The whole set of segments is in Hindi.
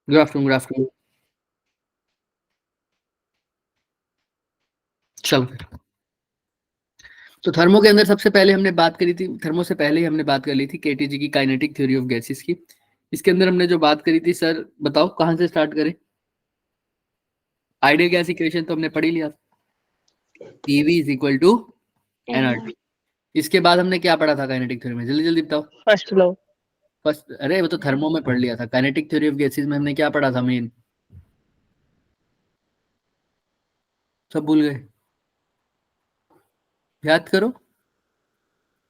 Good afternoon, good afternoon. चलो फिर। तो थर्मो के अंदर सबसे पहले हमने बात करी थी, थर्मो से पहले ही हमने बात कर ली थी केटीजी की, काइनेटिक थ्योरी ऑफ गैसेस की। इसके अंदर हमने जो बात करी थी, सर बताओ कहाँ से स्टार्ट करें? आइडियल गैस इक्वेशन तो हमने पढ़ ही लिया, PV is equal to NRT. इसके बाद हमने क्या पढ़ा था काइनेटिक थ्योरी में? जल्दी जल्दी बताओ। First law. फर्स्ट, अरे वो तो थर्मो में पढ़ लिया था। काइनेटिक थ्योरी ऑफ गैसेस में हमने क्या पढ़ा था मेन? सब भूल गए? याद करो।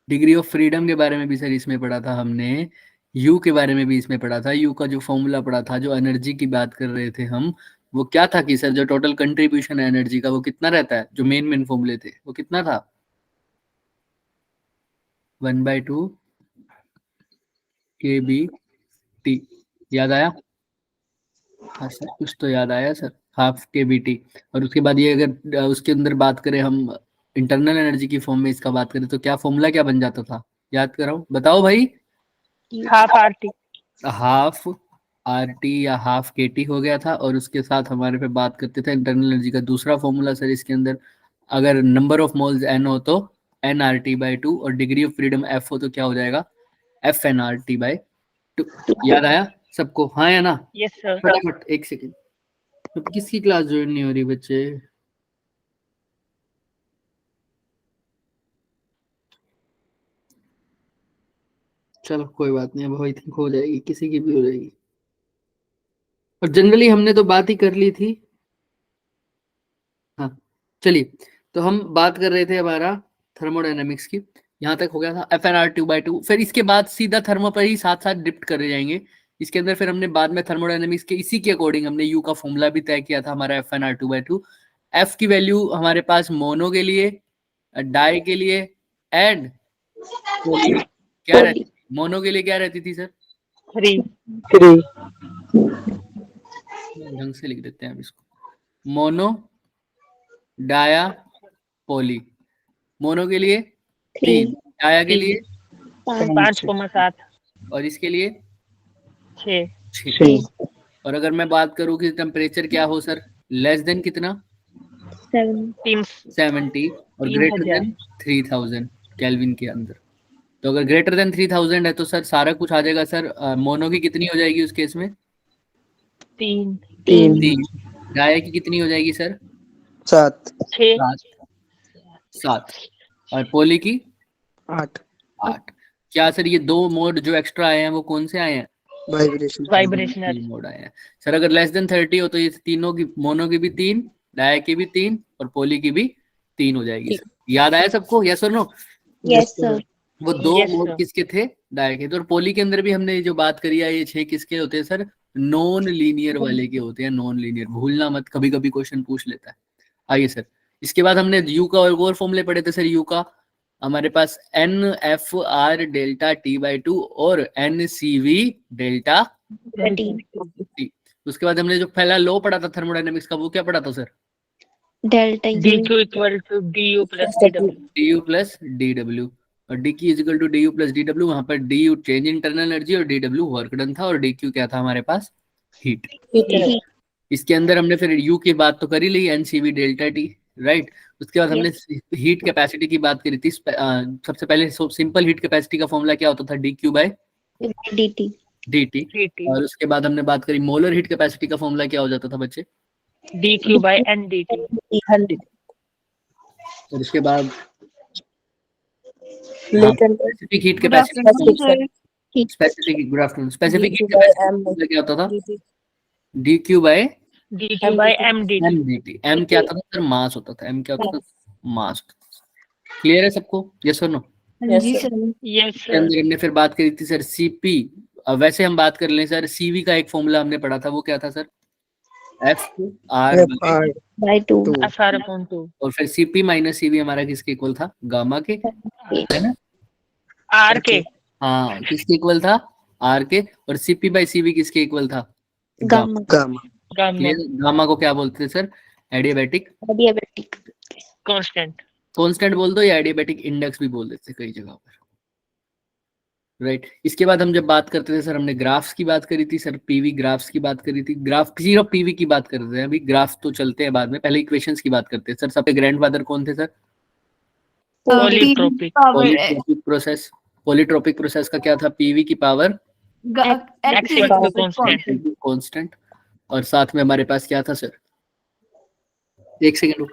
डिग्री ऑफ फ्रीडम के बारे में भी सर इसमें पढ़ा था हमने, यू के बारे में भी इसमें पढ़ा था। यू का जो फॉर्मूला पढ़ा था, जो एनर्जी की बात कर रहे थे हम, वो क्या था कि सर जो टोटल कंट्रीब्यूशन है एनर्जी का वो कितना रहता है? जो मेन मेन फॉर्मूले थे वो कितना था? 1/2 kBT। याद आया? हाँ सर, कुछ तो याद आया सर, हाफ kBT। और उसके बाद ये अगर उसके अंदर बात करें हम इंटरनल एनर्जी की फॉर्म में इसका बात करें तो क्या फॉर्मूला क्या बन जाता था? याद कराओ, बताओ भाई। Half RT. हाफ आरटी या हाफ केटी हो गया था। और उसके साथ हमारे पे बात करते थे इंटरनल एनर्जी का दूसरा फॉर्मूला सर इसके अंदर, अगर नंबर ऑफ मोल्स एन हो तो N R T by two, और डिग्री ऑफ फ्रीडम एफ हो तो क्या हो जाएगा? F N R T by two. याद आया सबको? हाँ या ना? Yes sir. फटाफट एक सेकेंड। तो किसकी क्लास ज्वाइन नहीं हो रही बच्चे? चलो कोई बात नहीं, अब आई थिंक हो जाएगी, किसी की भी हो जाएगी। और जनरली हमने तो बात ही कर ली थी। हाँ चलिए, तो हम बात कर रहे थे हमारा थर्मोडायनेमिक्स की, यहाँ तक हो गया था एफ एन आर 2/2। फिर इसके बाद सीधा थर्मो पर ही साथ साथ डिप्ट करे जाएंगे। इसके अंदर फिर हमने बाद में थर्मोडायनेमिक्स के इसी के अकॉर्डिंग हमने यू का फॉर्मूला भी तय किया था हमारा एफ एन आर 2/2। एफ की वैल्यू हमारे पास मोनो के लिए, डाई के लिए एंड क्या रहती थी? मोनो के लिए क्या रहती थी सर? 3। ढंग से लिख देते हैं अब इसको। मोनो, डाया, पोली। मोनो के लिए 3, डाया के लिए 5,7। और इसके लिए 6। 6। और अगर मैं बात करूं कि टेम्परेचर क्या हो सर, लेस देन कितना? 70 और ग्रेटर 3,000। देन 3000 केल्विन के अंदर। तो अगर ग्रेटर देन 3000 है तो सर सारा कुछ आ जाएगा सर। मोनो की कितनी हो जाएगी उस केस में? 3। 3। डाया की कितनी हो जाएगी सर? 7। 6। 7। और पोली की 8। 8। क्या सर ये दो मोड जो एक्स्ट्रा आए हैं वो कौन से आए हैं? वाइब्रेशनल। मोड आए हैं सर। अगर लेस देन 30 हो तो ये तीनों की, मोनो की भी 3, डाया की भी 3 और पोली की भी 3 हो जाएगी सर। याद आया सबको? यस और नो? Yes sir. वो दो यस मोड सर। किसके थे? डाया के। तो और पोली के अंदर भी हमने जो बात करी है, ये 6 किसके होते हैं सर? नॉन लीनियर वाले के होते हैं। नॉन लीनियर भूलना मत, कभी कभी क्वेश्चन पूछ लेता है। आइए सर, इसके बाद हमने यू का और फॉर्मूले पढ़े थे सर। यू का हमारे पास N F R delta T by two और N C V delta T. उसके बाद हमने जो पहला लॉ पढ़ा था थर्मोडायनेमिक्स का, वो क्या पढ़ा था sir? Delta DQ equal to DU plus DW। D U plus D W. और डी की equal to D U plus D W. वहां पर D U change internal energy और डी डब्ल्यू वर्क डन था, और डी क्यू क्या था हमारे पास? हीट। इसके अंदर हमने फिर यू की बात तो कर ही ली, एनसीवी डेल्टा टी, राइट। उसके बाद हमने हीट कैपेसिटी की बात करी थी। सबसे पहले सिंपल हीट कैपेसिटी का फॉर्मूला क्या होता था? D Q by dt dt। और उसके बाद हमने बात करी मोलर हीट कैपेसिटी का फॉर्मूला क्या हो जाता था बच्चे? DQ by NDT। 100 और उसके बाद specific heat capacity, specific, good afternoon, specific heat capacity क्या होता था? D Q by DQ by MDT। M D T. M क्या होता था सर? मास होता था। एम क्या होता था? मास। क्लियर है सबको? यस और नो? Yes sir. यस के सर। अंदर हमने फिर बात करी थी सर सीपी। वैसे हम बात कर लें सर, सीवी का एक फॉर्मूला हमने पढ़ा था, वो क्या था sir? F R bye 2 SR/2। और फिर सीपी माइनस सीवी हमारा किसके इक्वल था? गामा के, है ना? R के। हाँ, किसके इक्वल था? आर के। और सीपी बाई सीवी किसके इक्वल था? गामा गामा गामा को क्या बोलते थे sir? Adiabatic adiabatic constant. Constant बोल दो, या एडियाबैटिक इंडेक्स भी बोल देते कई जगह पर। राइट। इसके बाद हम जब बात करते थे सर, हमने ग्राफ्स की बात करी थी सर, पीवी ग्राफ्स की बात करी थी, ग्राफ सिर्फ पीवी की बात करते हैं अभी, ग्राफ्स तो चलते हैं बाद में, पहले इक्वेशंस की बात करते हैं सर। सबके ग्रैंडफादर कौन थे sir? Polytropic polytropic process. Polytropic process का क्या था? पीवी की power X equal to constant constant. और साथ में हमारे पास क्या था सर? एक सेकंड,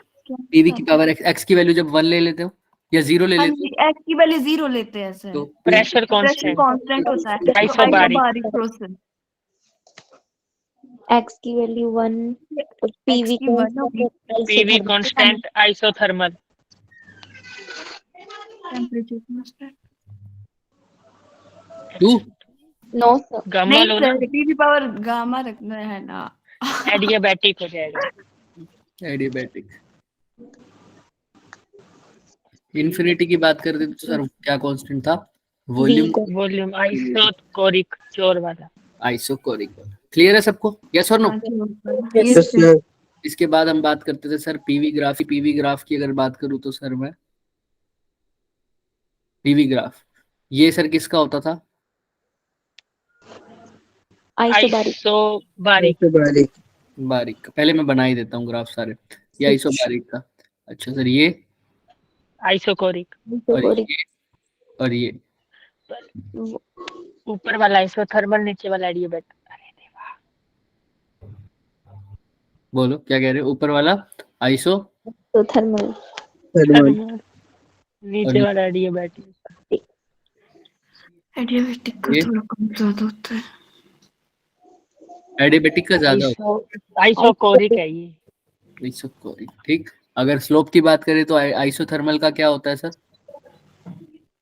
पीवी की पावर एक्स की वैल्यू जब 1 ले लेते हो या 0 ले हाँ लेते जी, एक्स की वैल्यू 0 लेते हैं सर। हो तो प्रेशर प्रेशर कांस्टेंट कांस्टेंट होता है, तो आइसोबारिक आइसोबारिक प्रोसेस। एक्स की वैल्यू 1, पीवी की one PV constant isothermal temperature constant. 2 no sir, gamma नहीं लो ना, सर, टी की पावर गामा रखना है ना। एडियाबैटिक हो जाएगा। एडियाबैटिक। इन्फिनिटी की बात करते तो सर क्या कांस्टेंट था? वॉल्यूम वॉल्यूम आइसोकोरिक चोर वाला। आइसोकोरिक। क्लियर है सबको? यस और नो? Yes, sir. इसके बाद हम बात करते थे सर पीवी ग्राफ की अगर बात करूं तो सर मैं पीवी ग्राफ, ये सर किसका होता था? आइसोबारिक। बारीक का। पहले मैं बना ही देता हूँ ग्राफ सारे। ये आइसोबारिक का। अच्छा सर, ये आइसोकोरिक और ये और ये ऊपर वाला आइसोथर्मल, नीचे वाला एडियाबैटिक। बोलो क्या कह रहे हो? ऊपर वाला आइसो तो थर्मल, नीचे वाला एडियाबैटिक। एडियाबैटिक का ये थोड़ा कम ज्यादा होता है। एडियाबैटिक का ज्यादा होता आइसोकोरिक है ये। है। आइसोकोरिक, ठीक। अगर स्लोप की बात करें तो आइसोथर्मल का क्या होता है सर?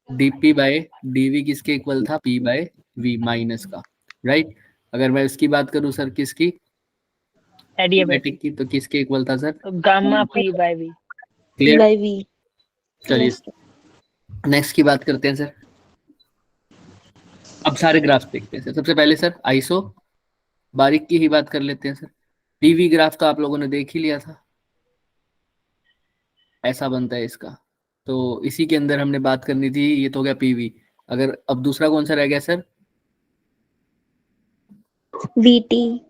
डीपी बाय डीवी किसके इक्वल था? पी बाय वी माइनस का, राइट। अगर मैं इसकी बात करूं सर किसकी? एडियाबैटिक की, तो किसके इक्वल था सर? तो gamma P by V. Clear? By V. चलिए नेक्स्ट की बात करते हैं सर। अब सारे ग्राफ्स देखते हैं सर। सबसे पहले सर आइसो बारीक की ही बात कर लेते हैं सर। पीवी ग्राफ तो आप लोगों ने देख ही लिया था, ऐसा बनता है इसका। तो इसी के अंदर हमने बात करनी थी, ये तो हो गया पीवी। अगर अब दूसरा कौन सा रह गया sir? VT.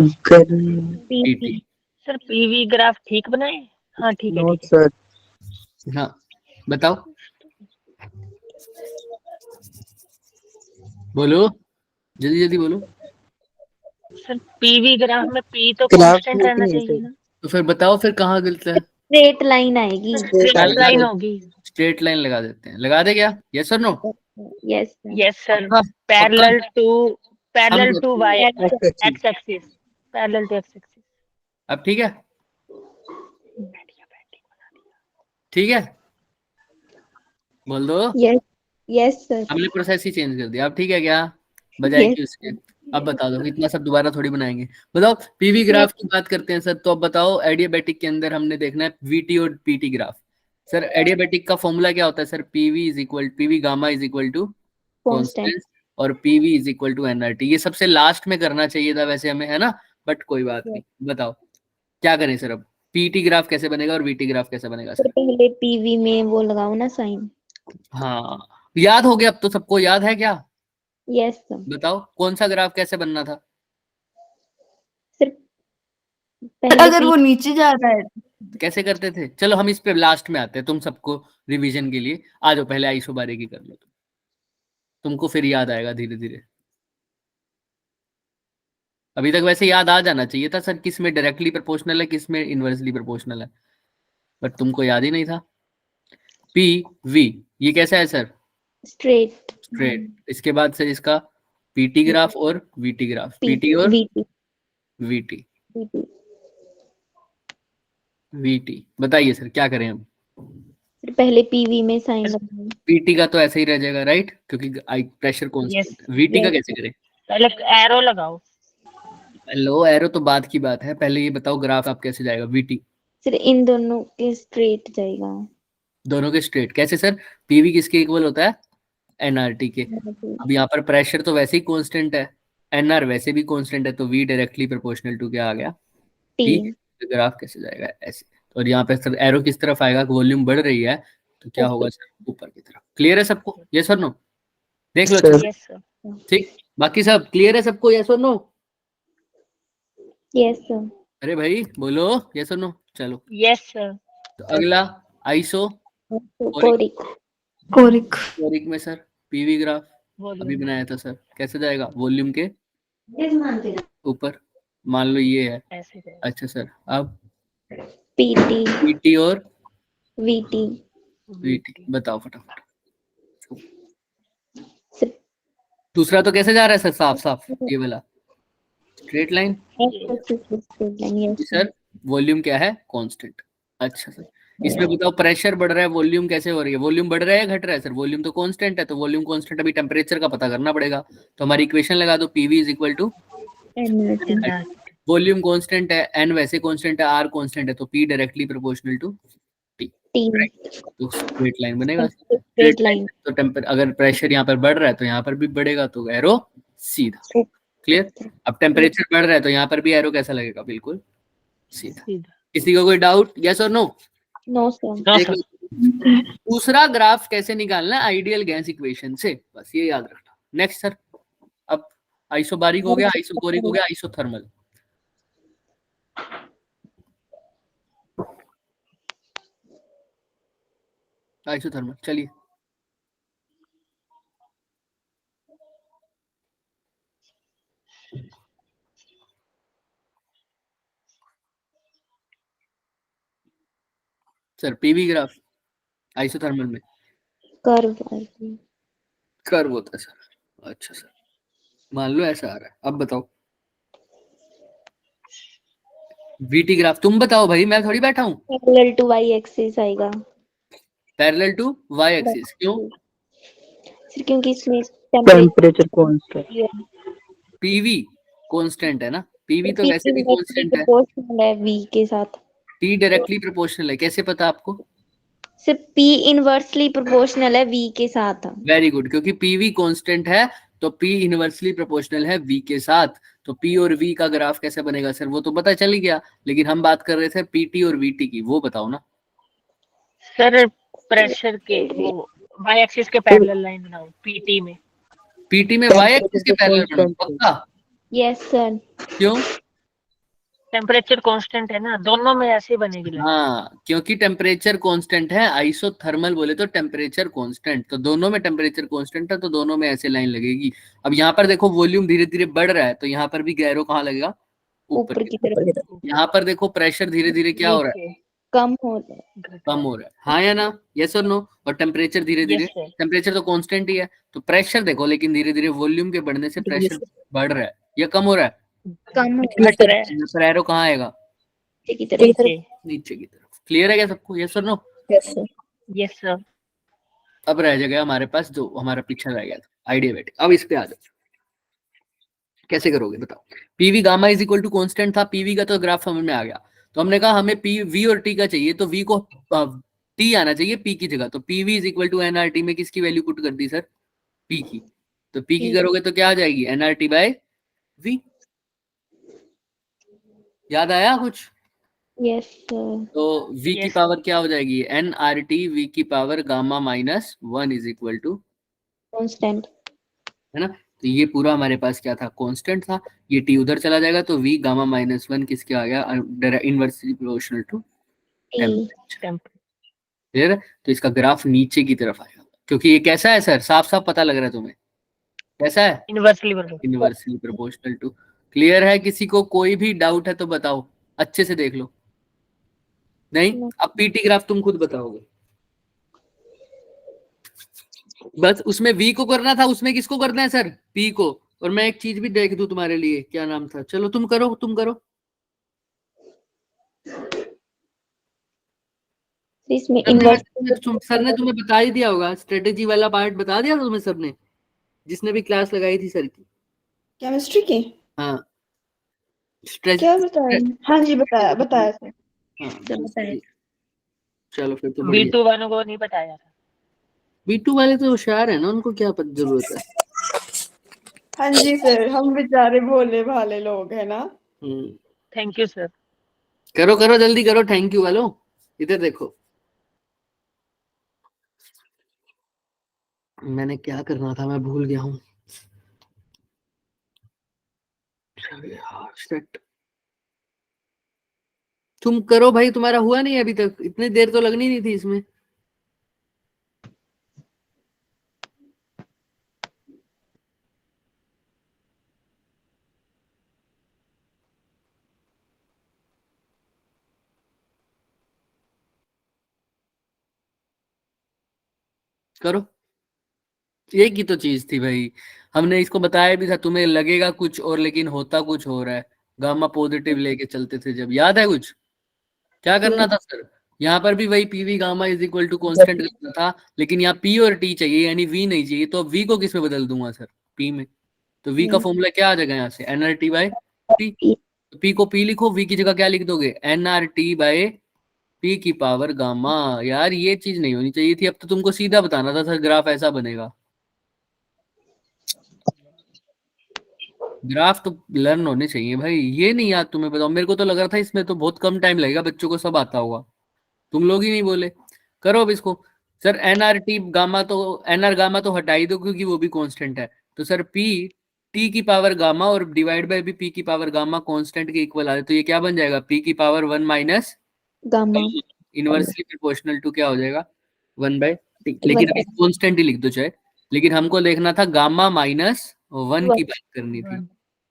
PT. Sir PV graph ठीक बनाए? हाँ ठीक है, ठीक है। हाँ बताओ, बोलो जल्दी जल्दी बोलो। सर पीवी ग्राफ में पी तो कांस्टेंट रहना चाहिए ना। तो फिर बताओ फिर कहाँ गलत है? स्ट्रेट लाइन आएगी। स्ट्रेट लाइन होगी। स्ट्रेट लाइन लगा देते हैं, लगा दे क्या? यस और नो? यस यस सर, पक्का? पैरेलल टू वाई पक्का। X axis, parallel to X axis. अब ठीक है? ठीक है, बोल दो। Yes yes sir. हमने प्रोसेस ही चेंज कर दिया। अब ठीक है क्या? बजाय Yes. कि उसके। अब बता दो, इतना सब दोबारा थोड़ी बनाएंगे। बताओ पीवी ग्राफ की बात करते हैं सर। तो अब बताओ एडियाबैटिक के अंदर हमने देखना है वीटी और पीटी ग्राफ। सर एडियाबैटिक का फॉर्मूला क्या होता है sir? PV gamma is equal to constant और PV is equal to NRT. ये सबसे लास्ट में करना चाहिए था वैसे हमें, है ना? बट कोई बात नहीं। बताओ क्या करें सर? अब पीटी ग्राफ कैसे बनेगा और वीटी ग्राफ कैसे बनेगा तो सर? पहले पीवी में वो लगाओ ना साइन। हाँ याद हो गया अब तो, सबको याद है क्या? Yes sir. बताओ कौन सा ग्राफ कैसे बनना था? सिर्फ पहले अगर वो नीचे जा रहा है कैसे करते थे? चलो हम इस पे लास्ट में आते हैं, तुम सबको रिवीजन के लिए आ जाओ। पहले आइसोबारिक कर लो तुमको फिर याद आएगा धीरे धीरे। अभी तक वैसे याद आ जाना चाहिए था सर, किस में डायरेक्टली प्रोपोर्शनल है, किस में इनवर्सली प्रोपोर्शनल है, बट तुमको याद ही नहीं था। पी वी ये कैसा है सर? स्ट्रेट। स्ट्रेट। इसके बाद सर इसका पीटी ग्राफ और वीटी ग्राफ। पीटी और वीटी। वीटी। वीटी। वीटी बताइए सर क्या करें हम? पहले पीवी में साइन लगाओ। पीटी का तो ऐसे ही रह जाएगा, राइट, क्योंकि प्रेशर कांस्टेंट है। वीटी का कैसे करें? पहले एरो लगाओ। लो एरो तो बात की बात है, पहले ये बताओ ग्राफ आप कैसे जाएगा? वीटी सिर्फ इन दोनों के स्ट्रेट जाएगा। दोनों के स्ट्रेट कैसे सर? पीवी किसके इक्वल होता है? एनआरटी के। अब यहाँ पर प्रेशर तो वैसे ही कांस्टेंट है, एनआर वैसे भी कांस्टेंट है, तो वी डायरेक्टली प्रोपोर्शनल टू क्या आ गया? टी। तो ग्राफ कैसे जाएगा? ऐसे। और यहाँ पे सर एरो किस तरफ आएगा? वॉल्यूम बढ़ रही है तो क्या होगा सर? ऊपर की तरफ। क्लियर है सबको? यस और नो? देख लो अच्छे से। Yes sir. ठीक, बाकी सब क्लियर है सबको? यस और नो? Yes sir. अरे भाई बोलो यस और नो। चलो यस सर। तो अगला आइसो कोरिक। कोरिक। कोरिक में सर पीवी ग्राफ अभी वॉल्यूम बनाया था सर, कैसे जाएगा? वॉल्यूम के ऊपर, मान लो ये है। ऐसे जाएगा। अच्छा सर, अब पीटी पीटी और वीटी। वीटी बताओ फटाफट। सर दूसरा तो कैसे जा रहा है सर? साफ साफ ये वाला straight line. Yes sir volume क्या है? कांस्टेंट। अच्छा सर, इसमें बताओ प्रेशर बढ़ रहा है, वॉल्यूम कैसे हो रही है? वॉल्यूम बढ़ रहा है या घट रहा है सर? वॉल्यूम तो कांस्टेंट है, तो वॉल्यूम कांस्टेंट अभी टेम्परेचर का पता करना पड़ेगा। तो हमारी इक्वेशन लगा दो, PV is equal to, volume constant है, एन वैसे कांस्टेंट है, आर कांस्टेंट है, तो P directly proportional to T. तो स्ट्रेट लाइन बनेगा। स्ट्रेट लाइन तो अगर प्रेशर यहाँ पर बढ़ रहा है तो यहाँ पर भी बढ़ेगा, तो एरो सीधा। क्लियर? अब टेम्परेचर बढ़ रहा है तो यहाँ पर भी एरो कैसा लगेगा? बिल्कुल सीधा। किसी को कोई डाउट? यस और नो? No sir. नो देख सर। लो दूसरा ग्राफ कैसे निकालना है आइडियल गैस इक्वेशन से, बस ये याद रखना। नेक्स्ट सर, अब आइसोबारिक हो गया, आइसोकोरिक हो गया, आइसोथर्मल। आइसोथर्मल चलिए। सर पीवी ग्राफ आइसोथर्मल में कर्व कर्व होता है सर। अच्छा सर, मान लो ऐसा आ रहा है, अब बताओ वीटी ग्राफ तुम बताओ भाई, मैं थोड़ी बैठा हूँ। पैरेलल टू वाई एक्सिस आएगा। पैरेलल टू वाई एक्सिस क्यों? सर क्योंकि इसमें टेम्परेचर कांस्टेंट। पीवी कांस्टेंट है ना, पीवी तो वैसे भी कांस्टेंट है। प्रोपोर्शनल है वी के साथ। टी डायरेक्टली प्रोपोर्शनल है, कैसे पता आपको? सर पी इनवर्सली प्रोपोर्शनल है वी के साथ। वेरी गुड, क्योंकि पीवी कांस्टेंट है तो पी इनवर्सली प्रोपोर्शनल है वी के साथ। तो पी और वी का ग्राफ कैसे बनेगा सर? वो तो पता चल ही गया, लेकिन हम बात कर रहे थे पीटी और वीटी की, वो बताओ ना। सर प्रेशर के वो वाई एक्सिस के पैरेलल लाइन बनाओ पीटी में। पीटी में वाई एक्सिस के पैरेलल बनाओ पक्का? Yes sir. क्यों? टेम्परेचर कांस्टेंट है ना, दोनों में ऐसे बनेगी लाइन। हाँ, क्योंकि टेम्परेचर कांस्टेंट है, आइसोथर्मल बोले तो टेम्परेचर कांस्टेंट, तो दोनों में टेम्परेचर कांस्टेंट है, तो दोनों में ऐसे लाइन लगेगी। अब यहाँ पर देखो वॉल्यूम धीरे धीरे बढ़ रहा है, तो यहाँ पर भी गैरो कहाँ लगेगा? ऊपर की तरफ। यहाँ पर देखो प्रेशर धीरे धीरे क्या हो रहा है? कम हो रहा है। कम हो रहा है, हाँ या ना? यस और नो? और टेम्परेचर धीरे धीरे, Yes, sir. टेम्परेचर तो कांस्टेंट ही है, तो प्रेशर देखो, लेकिन धीरे धीरे वॉल्यूम के बढ़ने से प्रेशर बढ़ रहा है या कम हो रहा है? कम घट रहा है यहाँ पर एरो कहाँ आएगा? की तरफ। नीचे। नीचे की तरफ। क्लियर है क्या सबको? यस और नो? Yes sir. अब रह गया हमारे पास जो हमारा पीछे रह गया था आइडियाबैटिक। अब इस पे आ जाओ, कैसे करोगे बताओ? PV gamma is equal to constant था, पीवी का तो ग्राफ समझ में आ गया। तो हमने कहा हमें पी वी और टी का चाहिए, तो वी को टी आना चाहिए पी की जगह, तो PV is equal to NRT में किसकी वैल्यू पुट कर दी सर? पी की। तो पी की करोगे तो क्या आ जाएगी? NRT by V. याद आया कुछ? Yes sir. तो v की Yes. पावर क्या हो जाएगी? एन आर टी वी की power gamma minus 1 is equal to, constant है ना? तो ये पूरा हमारे पास क्या था? कांस्टेंट था। ये टी उधर चला जाएगा, तो v गामा माइनस 1 किसके आ गया? Inversely proportional to temperature. Clear है? तो इसका ग्राफ नीचे की तरफ आएगा, क्योंकि ये कैसा है सर? साफ साफ पता लग रहा है तुम्हें कैसा है? इनवर्सली बनो। Inversely proportional to. क्लियर है? किसी को कोई भी डाउट है तो बताओ, अच्छे से देख लो। नहीं? अब पीटी ग्राफ तुम खुद बताओगे। बस उसमें v को करना था, उसमें किसको करना है सर? p को। और मैं एक चीज भी देख दूं तुम्हारे लिए, क्या नाम था? चलो तुम करो, तुम करो। इसमें इनवर्स सर ने तुम्हें बता ही दिया होगा, स्ट्रेटेजी वाला पार्ट बता दिया था तुम्हें सर ने, जिसने भी क्लास लगाई थी सर की। केमिस्ट्री की हाँ क्या बताया? हाँ जी बताया बताया सर। हाँ, चलो फिर तो बी बढ़िया। टू वालों को नहीं बताया था। B2 वाले तो होशियार है ना, उनको क्या जरूरत है। हाँ जी सर, हम बेचारे भोले भाले लोग है ना। Thank you sir. करो करो जल्दी करो, थैंक यू वालों, इधर देखो। मैंने क्या करना था, मैं भूल गया हूँ। Shit. तुम करो भाई, तुम्हारा हुआ नहीं अभी तक, इतनी देर तो लगनी नहीं थी इसमें। करो, ये की तो चीज थी भाई, हमने इसको बताया भी था, तुम्हें लगेगा कुछ और लेकिन होता कुछ हो रहा है। गामा पॉजिटिव लेके चलते थे जब, याद है कुछ क्या करना था सर? यहाँ पर भी वही PV gamma is equal to constant करना था, लेकिन यहाँ पी और टी चाहिए, यानी वी नहीं चाहिए। तो वी को किस में बदल दूंगा सर? पी में। तो वी का फॉर्मूला क्या आ जाएगा यहाँ से? N R T by T. P को पी लिखो, वी की जगह क्या लिख दोगे? N R T by P की पावर गामा। यार ये चीज नहीं होनी चाहिए थी, अब तो तुमको सीधा बताना था सर ग्राफ ऐसा बनेगा। ग्राफ तो लर्न होने चाहिए भाई, ये नहीं याद तुम्हें बताओ। मेरे को तो लग रहा था इसमें तो बहुत कम टाइम लगेगा, बच्चों को सब आता होगा, तुम लोग ही नहीं बोले। करो अब इसको। Sir N R T gamma, तो एन आर गामा तो हटा ही दो क्योंकि वो भी कांस्टेंट है। तो सर पी टी की पावर गामा और डिवाइड बाय भी पी की पावर गामा कांस्टेंट के इक्वल आ रहा है, तो ये क्या बन जाएगा? पी की power 1 minus gamma inversely proportional to क्या हो जाएगा? 1 बाय टी। लेकिन अभी कांस्टेंट ही लिख दो चाहे, लेकिन हमको देखना था गामा माइनस 1 की बात करनी थी।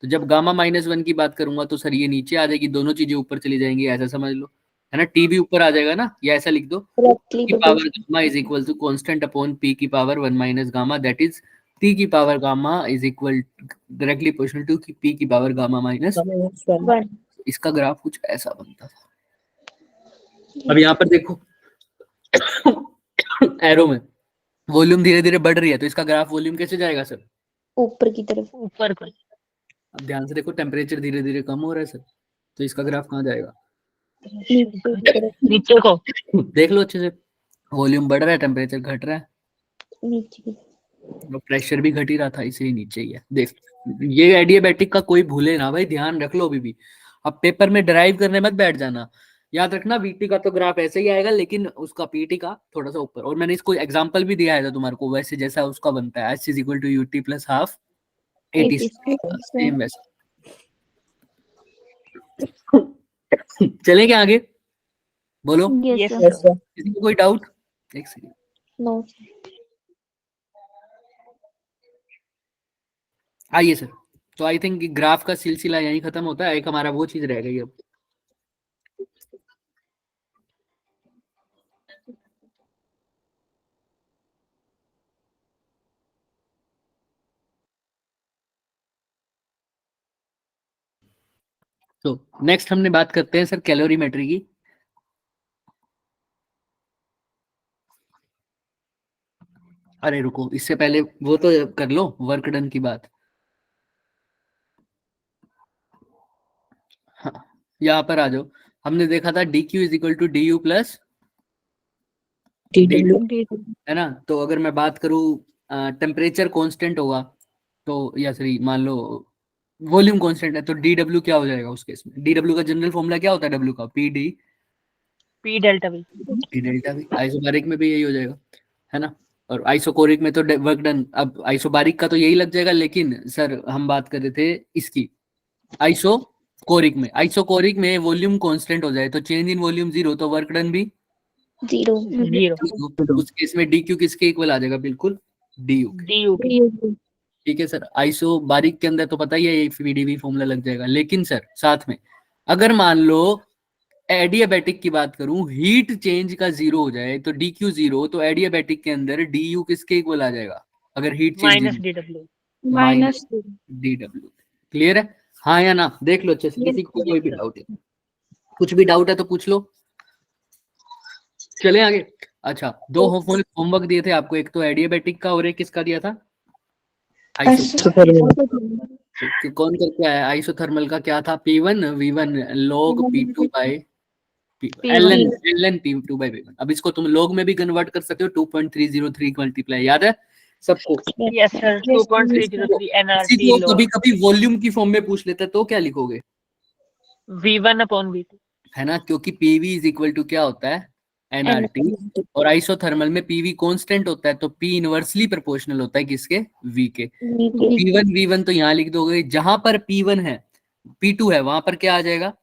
तो जब गामा माइनस 1 की बात करूंगा तो सर ये नीचे आ जाएगी, दोनों चीजें ऊपर चली जाएंगी, ऐसा समझ लो, है ना। टी भी ऊपर आ जाएगा ना, या ऐसा लिख दो, की power gamma is equal to constant upon P की power 1 minus gamma, that is T की power gamma is equal directly proportional to P की पावर गामा माइनस। इसका ग्राफ कुछ ऐसा बनता था। अब यहाँ पर देखो एरो में वॉल्यूम धीरे धीरे बढ़ रही है, तो इसका ग्राफ वॉल्यूम कैसे जाएगा सर? ऊपर की तरफ। ऊपर को। अब ध्यान से देखो, टेम्परेचर धीरे धीरे कम हो रहा है सर, तो इसका ग्राफ कहाँ जाएगा? नीचे को। देख लो अच्छे से, वॉल्यूम बढ़ रहा है, टेम्परेचर घट रहा है, नीचे और प्रेशर भी घट ही रहा था, इसलिए नीचे ही है। देख, ये एडियाबैटिक का कोई भूले ना भाई, ध्यान रख लो अभी भी। अब पेपर में ड्राइव करने मत बैठ जाना, याद रखना वीटी का तो ग्राफ ऐसे ही आएगा, लेकिन उसका पीटी का थोड़ा सा ऊपर। और मैंने इसको एग्जांपल भी दिया है तुम्हारे को, वैसे जैसा उसका बनता है, H is equal to UT plus half AT, same वैसा। चलें क्या आगे? बोलो, यस किसी को कोई डाउट? एक सेकंड। नो आइए सर, तो आई थिंक ग्राफ का सिलसिला यहीं खत्म होता है, एक हमारा वो चीज रह गई अब। तो नेक्स्ट हमने बात करते हैं सर कैलोरीमेट्री की। अरे रुको, इससे पहले वो तो कर लो, वर्क डन की बात। हाँ, यहाँ पर आ जाओ। हमने देखा था D Q is equal to D U plus है ना। तो अगर मैं बात करूँ, टेम्परेचर कांस्टेंट होगा तो, या सॉरी मान लो वॉल्यूम कांस्टेंट है, तो डी डब्ल्यू क्या हो जाएगा उस केस में? डी डब्ल्यू का जनरल फॉर्मूला क्या होता है डब्ल्यू का? P D P delta we. P delta we. Isobaric में भी यही हो जाएगा, है ना। और आइसोकोरिक में तो वर्क डन। अब आइसोबारिक का तो यही लग जाएगा, लेकिन सर हम बात कर रहे थे इसकी आइसोकोरिक में। आइसोकोरिक में वॉल्यूम कांस्टेंट हो जाए तो चेंज इन वॉल्यूम 0, तो वर्क डन भी 0। उस केस में डी क्यू किसके इक्वल आ जाएगा? बिल्कुल डी यू। ठीक है सर, आइसोबारिक के अंदर तो पता ही है ये पीडीवी फॉर्मूला लग जाएगा। लेकिन सर साथ में अगर मान लो एडियाबैटिक की बात करूं, हीट चेंज का 0 हो जाए तो डी क्यू 0, तो एडियाबैटिक के अंदर डी यू किसके इक्वल आ जाएगा? अगर heat change minus D W. Minus D W. Clear है? हाँ या ना? देख लो अच्छे से, किसी को कोई भी डाउट है, कुछ भी डाउट है तो पूछ लो। चले आगे। अच्छा, दो होमवर्क दिए थे आपको, एक तो एडियाबैटिक का और एक किसका दिया था? कौन करके आया? आइसोथर्मल का क्या था? P1 V1 log P2 bye ln P2 bye V1। अब इसको तुम log में भी कन्वर्ट कर सकते हो, 2.303 मल्टीप्लाई, याद है सबको? यस सर, 2.303 एनआरटी किसी को लॉग। कभी कभी वॉल्यूम की फॉर्म में पूछ लेता है तो क्या लिखोगे? V1 अपॉन V2, है ना, क्योंकि PV इज इक्वल टू क्या होता है? nRT, और आइसोथर्मल में PV कांस्टेंट होता है, तो P इनवर्सली प्रोपोर्शनल होता है किसके, V के। तो P1 V1 तो यहाँ लिख दोगे, जहां पर P1 है P2 है वहां पर क्या आ जाएगा,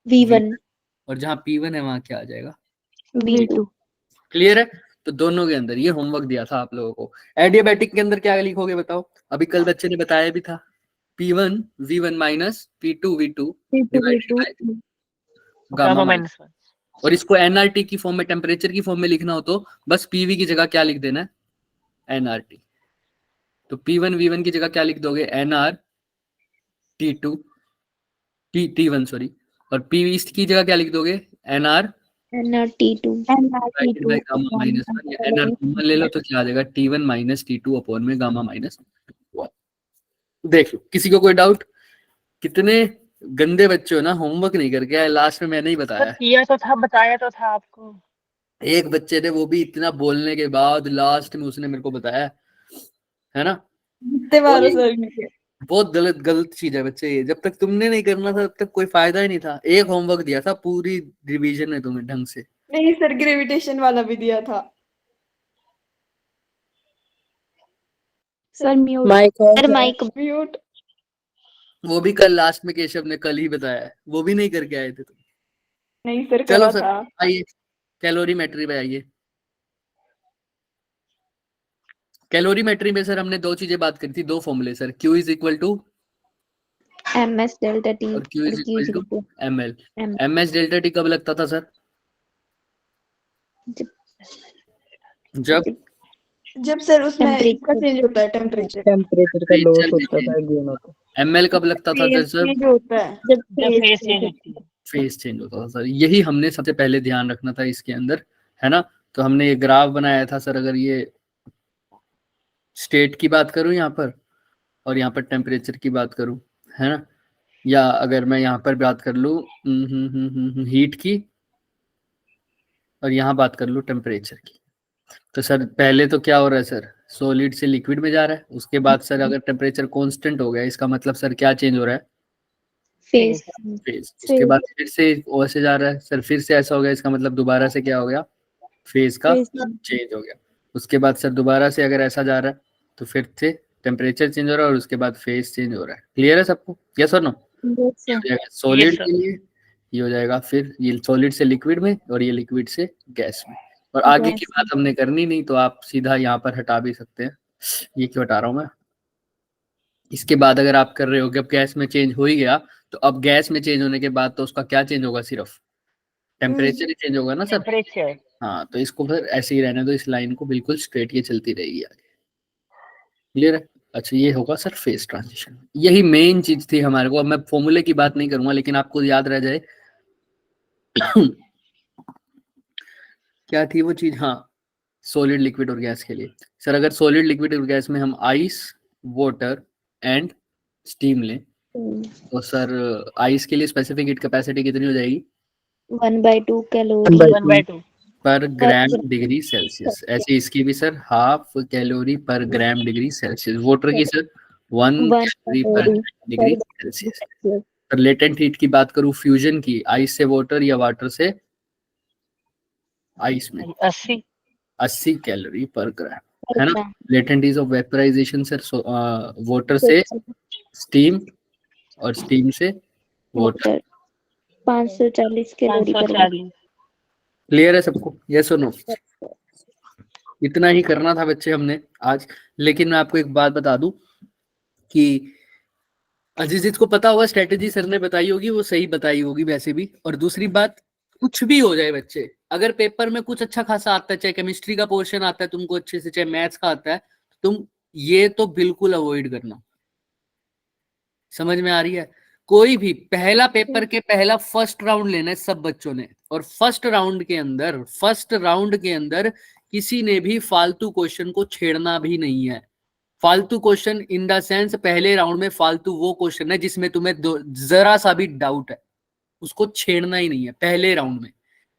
V1 और जहां P1 है वहां क्या आ जाएगा, V2। क्लियर है। तो दोनों के अंदर ये होमवर्क दिया था आप लोगों को। एडियाबैटिक के अंदर क्या लिखोगे बताओ, अभी कल बच्चे ने बताया भी था, P1 V1 minus P2 V2 divided by gamma gamma minus. -1। और इसको एनआरटी की फॉर्म में, टेम्परेचर की फॉर्म में लिखना हो तो बस पीवी की जगह क्या लिख देना है, एनआरटी। तो P1 V1 की जगह क्या लिख दोगे, एनआर T2 T1 सॉरी, और पीवी की जगह क्या लिख दोगे, NR nRT2 divided by gamma minus 1, या एनआर कॉमन ले लो तो क्या आ जाएगा, T1 माइनस T2 अपॉन में गामा माइनस 1। देख लो, किसी को कोई डाउट? कितने गंदे बच्चे हो ना, होमवर्क नहीं करके आए, लास्ट में मैंने ही सर बताया। किया तो था, बताया तो था आपको। एक बच्चे ने, वो भी इतना बोलने के बाद लास्ट में उसने मेरे को बताया, है ना। जितने मारो सर नीचे। बहुत गलत गलत चीज है बच्चे ये, जब तक तुमने नहीं करना था तब तक कोई फायदा ही नहीं था। एक होमवर्क दिया था पूरी रिवीजन में तुम्हें ढंग से। नहीं सर, ग्रेविटेशन वाला भी दिया था। Sir mute, mike sir mike mute. वो भी कल लास्ट में केशव ने कल ही बताया है, वो भी नहीं करके आए थे तुम। नहीं सर, चलो करा सर था। आइए कैलोरीमेट्री पे आइए। कैलोरीमेट्री में सर हमने दो चीजें बात करी थी, दो फॉर्मूले sir, Q is equal to MS delta T और Q इज और Q equal to ml। M। ms delta T कब लगता था सर, जब जब सर उसमें Temperature। इसका चेंज होता है, टेम्परेचर टेम्परेचर का लॉस होता था, गेन होता था। ml कब लगता था जब चेंज होता है। जब जब phase फेस चेंज होती है। फेस चेंज होता था सर। यही हमने सबसे पहले ध्यान रखना था इसके अंदर, है ना। तो हमने ये ग्राफ बनाया था सर, अगर ये स्टेट की बात करूं यहाँ पर, और यहाँ पर टेम्परेचर की बात करूं, है ना, या अगर मैं यहाँ पर बात कर लूँ हीट की, और यहाँ बात कर लूँ टेम्परेचर की, तो सर पहले तो क्या हो रहा है सर, सॉलिड से लिक्विड में जा रहा है। उसके बाद सर अगर टेम्परेचर कांस्टेंट हो गया, इसका मतलब सर क्या चेंज हो रहा है, phase फेज। उसके बाद फिर से ओ से जा रहा है सर, फिर से ऐसा हो गया, इसका मतलब दोबारा से क्या हो गया, फेज का चेंज हो गया। उसके बाद सर दोबारा से अगर ऐसा जा रहा है तो फिर से टेम्परेचर चेंज हो रहा है, और उसके बाद फेज चेंज हो रहा है। क्लियर है सबको, यस और नो। ये हो जाएगा सॉलिड sir। के लिए, ये हो जाएगा फिर ये सॉलिड से लिक्विड में, और ये लिक्विड से गैस में। और आगे की बात हमने करनी नहीं, तो आप सीधा यहाँ पर हटा भी सकते हैं। ये क्यों हटा रहा हूँ मैं, इसके बाद अगर आप कर रहे हो कि अब गैस में चेंज हो ही गया, तो अब गैस में चेंज होने के बाद तो उसका क्या चेंज होगा, सिर्फ टेम्परेचर ही चेंज होगा ना सर। टेम्परेचर। हाँ, तो इसको फिर ऐसे ही रहने दो, इस लाइन को बिल्कुल स्ट्रेट ये चलती रहेगी आगे। क्लियर है। अच्छा, ये होगा सर फेज ट्रांजिशन, यही मेन चीज थी हमारे को। अब मैं फॉर्मूले की बात नहीं करूंगा, लेकिन आपको याद रह जाए क्या थी वो चीज, हाँ, सॉलिड लिक्विड और गैस के लिए सर, अगर सॉलिड लिक्विड और गैस में हम आइस वाटर एंड स्टीम लें, तो सर आइस के लिए स्पेसिफिक हीट कैपेसिटी कितनी हो जाएगी, 1/2 कैलोरी 1/2। पर ग्राम डिग्री सेल्सियस। ऐसे इसकी भी सर हाफ कैलोरी पर ग्राम डिग्री सेल्सियस। वाटर की सर 1 कैलोरी पर degree Celsius. Sir latent heat की बात करूं, फ्यूजन की, आइस से वाटर या वाटर से आइस में, 80 कैलोरी पर ग्राम, है ना। Latent heat of vaporization sir, water से स्टीम और स्टीम से वाटर, 540 कैलोरी पर 540। क्लियर है सबको, यस और नो। इतना ही करना था बच्चे हमने आज। लेकिन मैं आपको एक बात बता दूं कि अजीज को पता होगा, स्ट्रेटेजी सर ने बताई होगी, वो सही बताई होगी वैसे भी। और दूसरी बात, कुछ भी हो जाए बच्चे, अगर पेपर में कुछ अच्छा खासा आता है, चाहे केमिस्ट्री का पोर्शन आता है तुमको अच्छे से, चाहे मैथ्स का आता है, तुम ये तो बिल्कुल अवॉइड करना। समझ में आ रही है। कोई भी पहला पेपर के पहला फर्स्ट राउंड लेना है सब बच्चों ने, और फर्स्ट राउंड के अंदर किसी ने भी फालतू क्वेश्चन को छेड़ना भी नहीं है। फालतू क्वेश्चन इन द सेंस, पहले राउंड में फालतू वो क्वेश्चन है जिसमें तुम्हें जरा सा भी डाउट है, उसको छेड़ना ही नहीं है पहले राउंड में।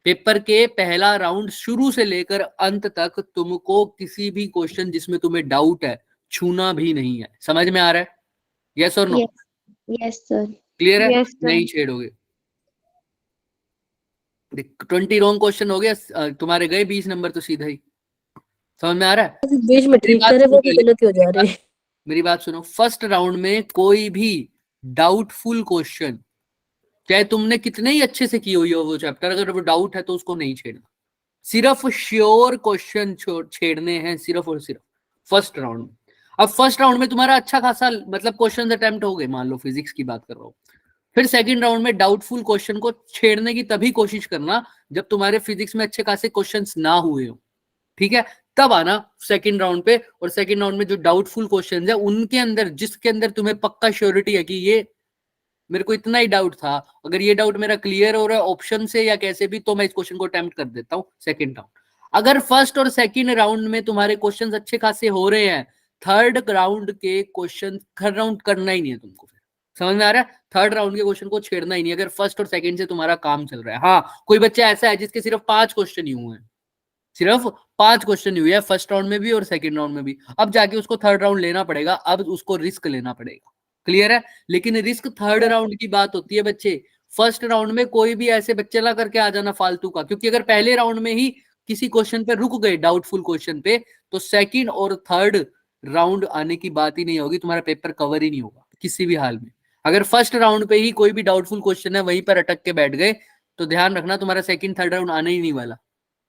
पेपर के पहला राउंड शुरू से लेकर अंत तक तुमको किसी भी क्वेश्चन जिसमें तुम्हें डाउट है छूना भी नहीं है। समझ में आ रहा है, यस और नो। यस सर, क्लियर है, नहीं छेड़ोगे। 20 रॉन्ग क्वेश्चन हो गया, तुम्हारे गए 20 नंबर तो सीधा ही। समझ में आ रहा है? बीच में ठीक करे वो भी गलत हो जा रहे हैं। मेरी बात सुनो, फर्स्ट राउंड में कोई भी डाउटफुल क्वेश्चन, चाहे तुमने कितने ही अच्छे से की हुई हो वो चैप्टर, अगर वो डाउट है तो उसको नहीं छेड़ना। सिर्फ श्योर क्वेश्चन छेड़ने हैं, सिर्फ और सिर्फ फर्स्ट राउंड में। अब फर्स्ट राउंड में तुम्हारा अच्छा खासा मतलब क्वेश्चन अटेम्प्ट हो गए, मान लो फिजिक्स की बात कर रहा हूँ, फिर सेकंड राउंड में डाउटफुल क्वेश्चन को छेड़ने की तभी कोशिश करना जब तुम्हारे फिजिक्स में अच्छे खासे क्वेश्चंस ना हुए हो, ठीक है, तब आना सेकंड राउंड पे। और सेकंड राउंड में जो डाउटफुल क्वेश्चंस है उनके अंदर, जिसके अंदर तुम्हें पक्का श्योरिटी है कि ये मेरे को इतना ही डाउट था, अगर ये डाउट मेरा क्लियर हो रहा है ऑप्शन से या कैसे भी, तो मैं इस क्वेश्चन को अटेम्प्ट कर देता हूँ सेकंड राउंड। अगर फर्स्ट और सेकंड राउंड में तुम्हारे क्वेश्चंस अच्छे खासे हो रहे हैं, थर्ड राउंड के क्वेश्चन थर्ड राउंड करना ही नहीं है तुमको। समझ में आ रहा है? थर्ड राउंड के क्वेश्चन को छेड़ना ही नहीं अगर फर्स्ट और सेकंड से तुम्हारा काम चल रहा है। हाँ, कोई बच्चा ऐसा है जिसके सिर्फ 5 क्वेश्चन ही हुए हैं, सिर्फ 5 क्वेश्चन हुए हैं फर्स्ट राउंड में भी और सेकंड राउंड में भी, अब जाके उसको थर्ड राउंड लेना पड़ेगा, अब उसको रिस्क लेना पड़ेगा। क्लियर है? लेकिन रिस्क थर्ड राउंड की बात होती है बच्चे, फर्स्ट राउंड में कोई भी ऐसे बच्चे ला करके आ जाना फालतू का, क्योंकि अगर पहले राउंड में ही किसी क्वेश्चन पे रुक गए डाउटफुल क्वेश्चन पे, तो सेकंड और थर्ड राउंड आने की बात ही नहीं होगी, तुम्हारा पेपर कवर ही नहीं होगा किसी भी हाल में। अगर फर्स्ट राउंड पे ही कोई भी डाउटफुल क्वेश्चन है वहीं पर अटक के बैठ गए, तो ध्यान रखना तुम्हारा सेकंड थर्ड राउंड आने ही नहीं वाला,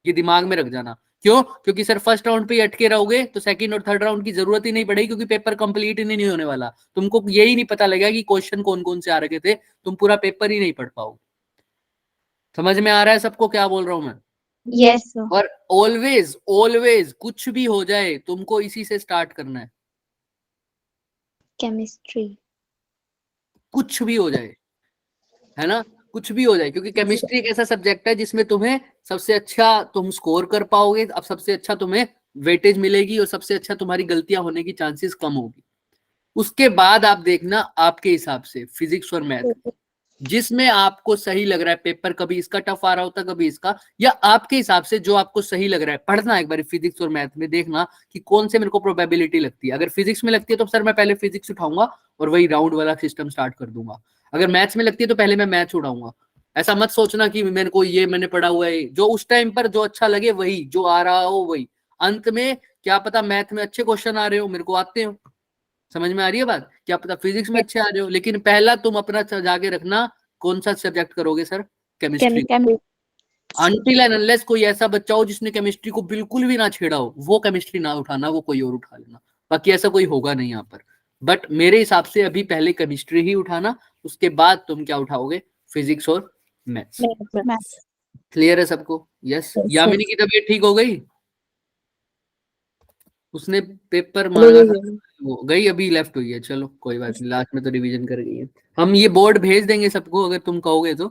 ये दिमाग में रख जाना। क्यों? क्योंकि सर फर्स्ट राउंड पे ही अटके रहोगे तो सेकंड और थर्ड राउंड की जरूरत ही नहीं पड़ेगी, क्योंकि पेपर कंप्लीट ही नहीं होने वाला, तुमको यही नहीं पता लगेगा कि क्वेश्चन कौन कौन से आ रखे थे, तुम पूरा पेपर ही नहीं पढ़ पाओगे। समझ में आ रहा है सबको क्या बोल रहा हूं मैं? Yes, sir. और ऑलवेज ऑलवेज कुछ भी हो जाए तुमको इसी से स्टार्ट करना है, Chemistry. कुछ भी हो जाए, है ना, कुछ भी हो जाए, क्योंकि केमिस्ट्री एक ऐसा सब्जेक्ट है जिसमें तुम्हें सबसे अच्छा तुम स्कोर कर पाओगे, अब सबसे अच्छा तुम्हें वेटेज मिलेगी और सबसे अच्छा तुम्हारी गलतियां होने की चांसेस कम होगी। उसके बाद आप देखना आपके हिसाब से फिजिक्स और मैथ, जिसमें आपको सही लग रहा है पेपर, कभी इसका टफ आ रहा होता कभी इसका, या आपके हिसाब से जो आपको सही लग रहा है पढ़ना एक बार फिजिक्स और मैथ में, देखना कि कौन से मेरे को प्रोबेबिलिटी लगती है। अगर फिजिक्स में लगती है तो सर मैं पहले फिजिक्स उठाऊंगा और वही राउंड वाला सिस्टम स्टार्ट कर दूंगा, अगर मैथ्स में लगती है तो पहले मैं मैथ्स उठाऊंगा। ऐसा मत सोचना कि मेरे को ये मैंने पढ़ा हुआ है, जो उस टाइम पर जो अच्छा लगे वही, जो आ रहा हो वही, अंत में क्या पता मैथ में अच्छे क्वेश्चन आ रहे हो, मेरे को आते हो, समझ में आ रही है बात, क्या पता फिजिक्स में अच्छे आ रहे हो, लेकिन पहला तुम अपना जाके रखना कौन सा सब्जेक्ट करोगे sir? Chemistry. Until and unless कोई ऐसा बच्चा हो जिसने केमिस्ट्री को बिल्कुल भी ना छेड़ा हो, वो केमिस्ट्री ना उठाना, वो कोई और उठा लेना, बाकी ऐसा कोई होगा नहीं यहाँ पर। बट मेरे हिसाब से अभी पहले केमिस्ट्री ही उठाना, उसके बाद तुम क्या उठाओगे? फिजिक्स और मैथ्स। क्लियर है सबको? यस। यामिनी की तबीयत ठीक हो गई? उसने पेपर मांगा था, वो गई, अभी लेफ्ट हुई है, चलो कोई बात नहीं, लास्ट में तो रिवीजन कर गई है। हम ये बोर्ड भेज देंगे सबको अगर तुम कहोगे तो,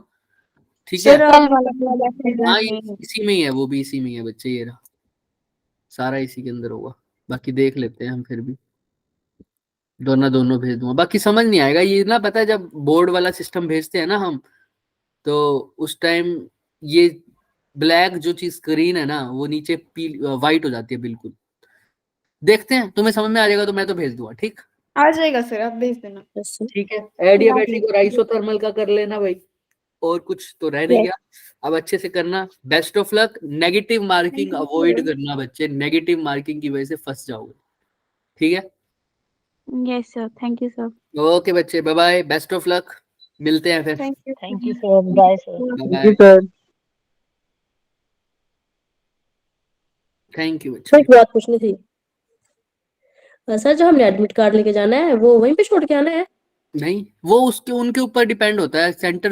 ठीक है? हाँ, इसी में ही है, वो भी इसी में ही है बच्चे, ये रहा सारा इसी के अंदर होगा, बाकी देख लेते हैं हम, फिर भी दोनों भेज दूंगा, बाकी समझ नहीं आएगा ये ना, पता है जब बोर्ड वाला सिस्टम भेजते हैं ना हम, तो उस टाइम ये ब्लैक जो चीज स्क्रीन है ना, वो नीचे व्हाइट हो जाती है बिल्कुल। देखते हैं, तुम्हें समझ में आ जाएगा तो मैं तो भेज दूंगा, ठीक? आ जाएगा सर, आप भेज देना। ठीक है, एडियाबैटिक और आइसोथर्मल का कर लेना भाई, और कुछ तो रह नहीं गया, अब अच्छे से करना। Best of luck. Negative marking avoid करना बच्चे, नेगेटिव मार्किंग की वजह से फंस जाओगे, ठीक है? Yes, sir. Thank you, sir. Okay बच्चे, bye bye, best of luck, मिलते हैं फिर, thank you. Thank you sir, bye sir. Bye. Sir thank you sir बच्चे। एक बात पूछनी थी। सर जो हमने एडमिट कार्ड लेके जाना है वो वहीं पे छोड़ के आना है? नहीं, वो उसके उनके ऊपर डिपेंड होता है, सेंटर